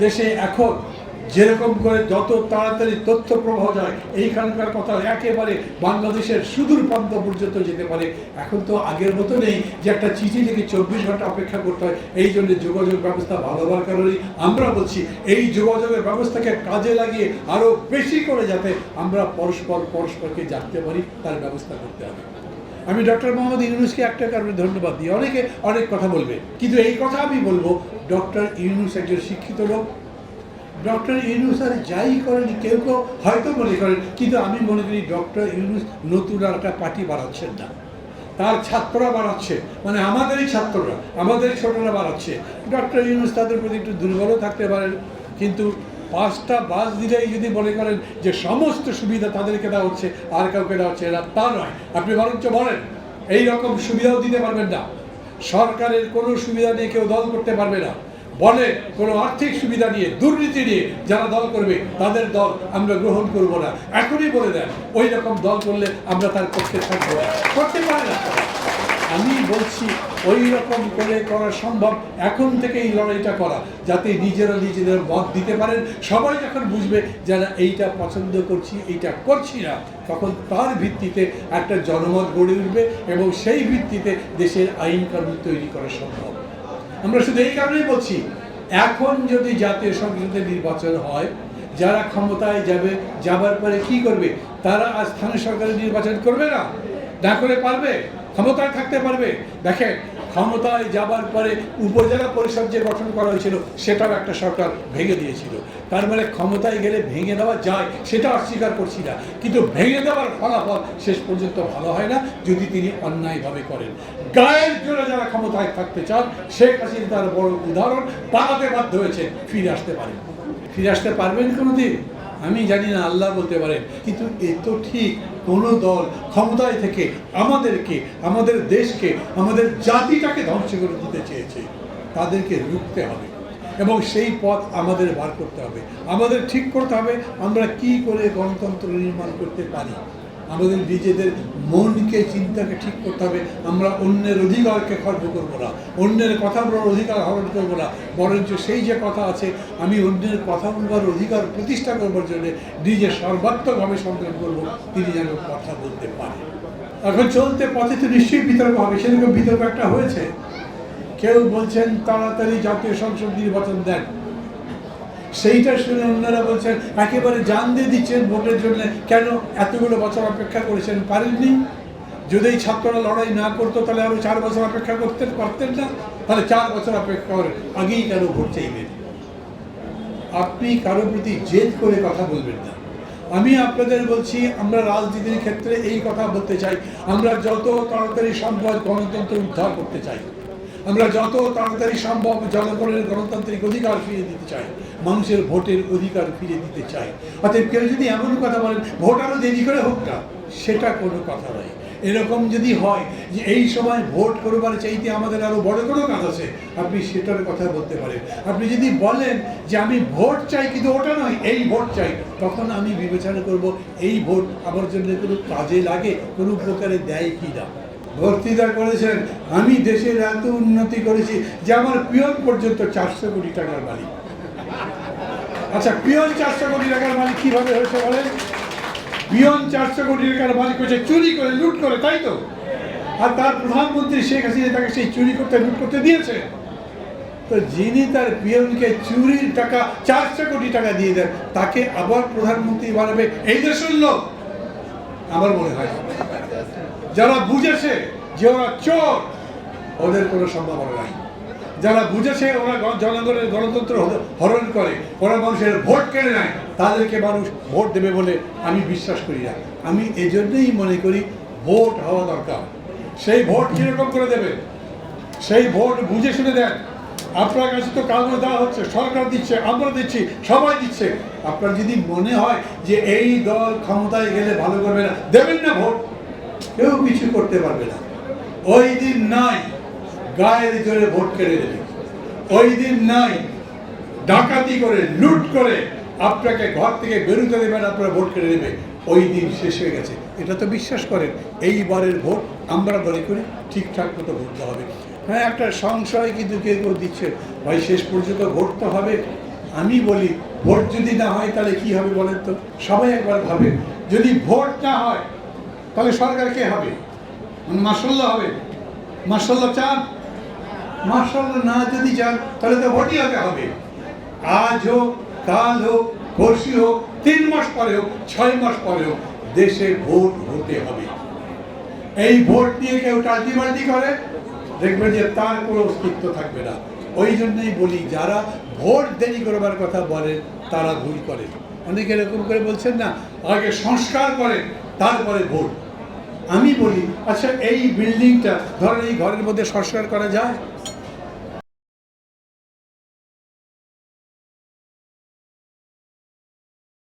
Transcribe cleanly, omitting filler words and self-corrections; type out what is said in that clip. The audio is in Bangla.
দেশে এখন যেরকম করে যত তাড়াতাড়ি তথ্য প্রবাহ যায়, এইখানকার কথা একেবারে বাংলাদেশের সুদূর প্রান্ত পর্যন্ত যেতে পারে। এখন তো আগের মতো নেই যে একটা চিঠি লিখে 24 ঘন্টা অপেক্ষা করতে হয়। এই জন্য যোগাযোগ ব্যবস্থা ভালো হওয়ার কারণেই আমরা বলছি এই যোগাযোগের ব্যবস্থাকে কাজে লাগিয়ে আরও বেশি করে যাতে আমরা পরস্পরকে জানতে পারি, তার ব্যবস্থা করতে হবে। আমি ডক্টর মোহাম্মদ ইউনূসকে একটা কারণে ধন্যবাদ দিই। অনেকে অনেক কথা বলবে, কিন্তু এই কথা আমি বলবো, ডক্টর ইউনূস একজন শিক্ষিত লোক। ডক্টর ইউনূস আর যাই করেন, কেউ কেউ হয়তো মনে করেন, কিন্তু আমি মনে করি ডক্টর ইউনূস নতুন আর একটা পার্টি বাড়াচ্ছেন না, তার ছাত্ররা বাড়াচ্ছে, মানে আমাদেরই ছাত্ররা, আমাদের ছোটরা বাড়াচ্ছে। ডক্টর ইউনূস তাদের প্রতি একটু দুর্বলও থাকতে পারেন, কিন্তু 5টা বাস দিলেই যদি মনে করেন যে সমস্ত সুবিধা তাদেরকে দেওয়া হচ্ছে আর কাউকে দেওয়া হচ্ছে, এরা তা নয়। আপনি বরঞ্চ বলেন এই রকম সুবিধাও দিতে পারবেন না, সরকারের কোনো সুবিধা নিয়ে কেউ দল করতে পারবে না। বলে কোনো আর্থিক সুবিধা নিয়ে, দুর্নীতি নিয়ে যারা দল করবে তাদের দল আমরা গ্রহণ করব না, এখনই বলে দেন। ওই রকম দল করলে আমরা তার পক্ষে থাকবো না, করতে পারে না। আমি বলছি ওই রকম করে করা সম্ভব, এখন থেকে এই লড়াইটা করা, যাতে নিজেরা নিজেদের মত দিতে পারেন। সবাই যখন বুঝবে যারা এইটা পছন্দ করছি, এইটা করছি না, তখন তার ভিত্তিতে একটা জনমত গড়ে উঠবে এবং সেই ভিত্তিতে দেশের আইন কানুন তৈরি করা সম্ভব। আমরা শুধু এই কারণেই বলছি, এখন যদি জাতীয় সংসদের নির্বাচন হয়, যারা ক্ষমতায় যাবে, যাবার পরে কি করবে? তারা আজ স্থানীয় সরকারের নির্বাচন করবে না, না করে পারবে? ক্ষমতায় থাকতে পারবে? দেখেন, ক্ষমতায় যাবার পরে উপজেলা পরিষদ যে গঠন করা হয়েছিল, সেটাও একটা সরকার ভেঙে দিয়েছিল। তার মানে ক্ষমতায় গেলে ভেঙে দেওয়া যায়, সেটা অস্বীকার করছি না, কিন্তু ভেঙে দেওয়ার ফলাফল শেষ পর্যন্ত ভালো হয় না যদি তিনি অন্যায়ভাবে করেন। গায়ের জোরে যারা ক্ষমতায় থাকতে চান, শেখ হাসিনা তার বড় উদাহরণ, পালাতে বাধ্য হয়েছে, ফিরে আসতে পারেন। ফিরে আসতে পারবেন কোনোদিন? আমি জানি না, আল্লাহ বলতে পারেন। কিন্তু এ তো ঠিক, কোনো দল ক্ষমতায় থেকে আমাদেরকে, আমাদের দেশকে, আমাদের জাতিটাকে ধ্বংস করে দিতে চেয়েছে, তাদেরকে রুখতে হবে এবং সেই পথ আমাদের বার করতে হবে। আমাদের ঠিক করতে হবে আমরা কি করে গণতন্ত্র নির্মাণ করতে পারি। আমাদের নিজেদের মনকে, চিন্তাকে ঠিক করতে হবে। আমরা অন্যের অধিকারকে খর্ব করবো না, অন্যের কথা বলার অধিকার হরণ করবো না, বরঞ্চ সেই যে কথা আছে, আমি অন্যের কথা বলবার অধিকার প্রতিষ্ঠা করবার জন্য নিজে সর্বাত্মকভাবে সংগ্রাম করবো, তিনি যেন কথা বলতে পারে। এখন চলতে পথে তো নিশ্চয়ই বিতর্ক হবে, সেরকম বিতর্ক একটা হয়েছে। কেউ বলছেন তাড়াতাড়ি জাতীয় সংসদ নির্বাচন দেন, সেইটা শুনে অন্যরা বলছেন একেবারে জান দিয়ে দিচ্ছেন ভোটের জন্য, কেন এতগুলো বছর অপেক্ষা করেছেন, পারেননি? যদি এই ছাত্ররা লড়াই না করতো তাহলে আরো 4 বছর অপেক্ষা করতে পারতেন না? তাহলে 4 বছর অপেক্ষা করে আগেই কেন ভোট চাইবেন? আপনি কারো প্রতি জেদ করে কথা বলবেন না। আমি আপনাদের বলছি, আমরা রাজনীতির ক্ষেত্রে এই কথা বলতে চাই, আমরা যত তাড়াতাড়ি সম্ভব গণতন্ত্র উদ্ধার করতে চাই, আমরা যত তাড়াতাড়ি সম্ভব জনগণের গণতান্ত্রিক অধিকার ফিরিয়ে দিতে চাই, মানুষের ভোটের অধিকার ফিরিয়ে দিতে চাই। অতএব কেউ যদি এমন কথা বলেন ভোট আরো দেরি করে হোক না, সেটা কোনো কথা নয়। এরকম যদি হয় যে এই সময় ভোট করবার চাইতে আমাদের আরো বড় কোনো কাজ আছে, আপনি সেটার কথা বলতে পারেন। আপনি যদি বলেন যে আমি ভোট চাই কিন্তু ওটা নয়, এই ভোট চাই, তখন আমি বিবেচনা করব এই ভোট আমার জন্য কোনো কাজে লাগে, কোনো উপকারে দেয় কি না। বক্তৃতা করেছেন, আমি দেশের এত উন্নতি করেছি যে আমার পিয়ন পর্যন্ত 400 কোটি টাকার মালিক। আচ্ছা, পিয়ন 400 কোটি টাকার মালিক কিভাবে হয়েছে বলেন? পিয়ন 400 কোটি টাকার মালিক হয়েছে চুরি করে, লুট করে, তাই তো? আর তার প্রধানমন্ত্রী শেখ হাসিনা তাকে সেই চুরি করতে, লুট করতে দিয়েছে। তো যিনি তার পিয়নকে চুরির টাকা 400 কোটি টাকা দিয়ে দেন, তাকে আবার প্রধানমন্ত্রী বানাবে এই দেশের লোক? আমার মনে হয় যারা বুঝেছে যে ওরা চোর, ওদের কোনো সম্ভাবনা নাই। যারা বুঝেছে ওরা জনগণের গণতন্ত্র হরণ করে, ওরা মানুষের ভোট কেড়ে নেয়, তাদেরকে মানুষ ভোট দেবে বলে আমি বিশ্বাস করি না। আমি এজন্যই মনে করি ভোট হওয়া দরকার। সেই ভোট কিরকম করে দেবে? সেই ভোট বুঝে শুনে দেন। আপনার কাছে তো কাগজ দেওয়া হচ্ছে, সরকার দিচ্ছে, আমরা দিচ্ছি, সবাই দিচ্ছে। আপনার যদি মনে হয় যে এই দল ক্ষমতায় গেলে ভালো করবে না, দেবেন না ভোট, কেউ কিছু করতে পারবে না। ওই দিন নাই গায়ের জোরে ভোট কেড়ে দেবে, ওই দিন নাই ডাকাতি করে, লুট করে আপনাকে ঘর থেকে বেরোতে দেবেন, আপনারা ভোট কেড়ে দেবে। ওই দিন শেষ হয়ে গেছে, এটা তো বিশ্বাস করেন। এইবারের ভোট আমরা মনে করি ঠিকঠাক মতো ভোট হবে। হ্যাঁ, একটা সংশয় কিন্তু কেউ কেউ দিচ্ছে, ভাই শেষ পর্যন্ত ভোট তো হবে, আমি বলি ভোট যদি না হয় তাহলে কি হবে বলেন তো? সবাই একবার ভাবে, যদি ভোট না হয় তাহলে সরকার কে হবে? মার্শাল্লাহ হবে? মার্শাল্লাহ চান? মার্শাল্লাহ না যদি চান তাহলে তো ভোটই হবে। আজ হোক, কাল হোক, পরশু হোক, 3 মাস পরে হোক, 6 মাস পরে হোক, দেশে ভোট হতে হবে। এই ভোট নিয়ে কেউ টাল্টিবাল্টি করে, দেখবেন যে তার কোনো অস্তিত্ব থাকবে না। ওই জন্যই বলি, যারা ভোট দেরি করবার কথা বলেন তারা ভুল করে। অনেকে এরকম করে বলছেন না, আগে সংস্কার করেন তারপরে ভোট। আমি বলি, আচ্ছা এই বিল্ডিংটা ধরেন, এই ঘরের মধ্যে সংস্কার করা যায়?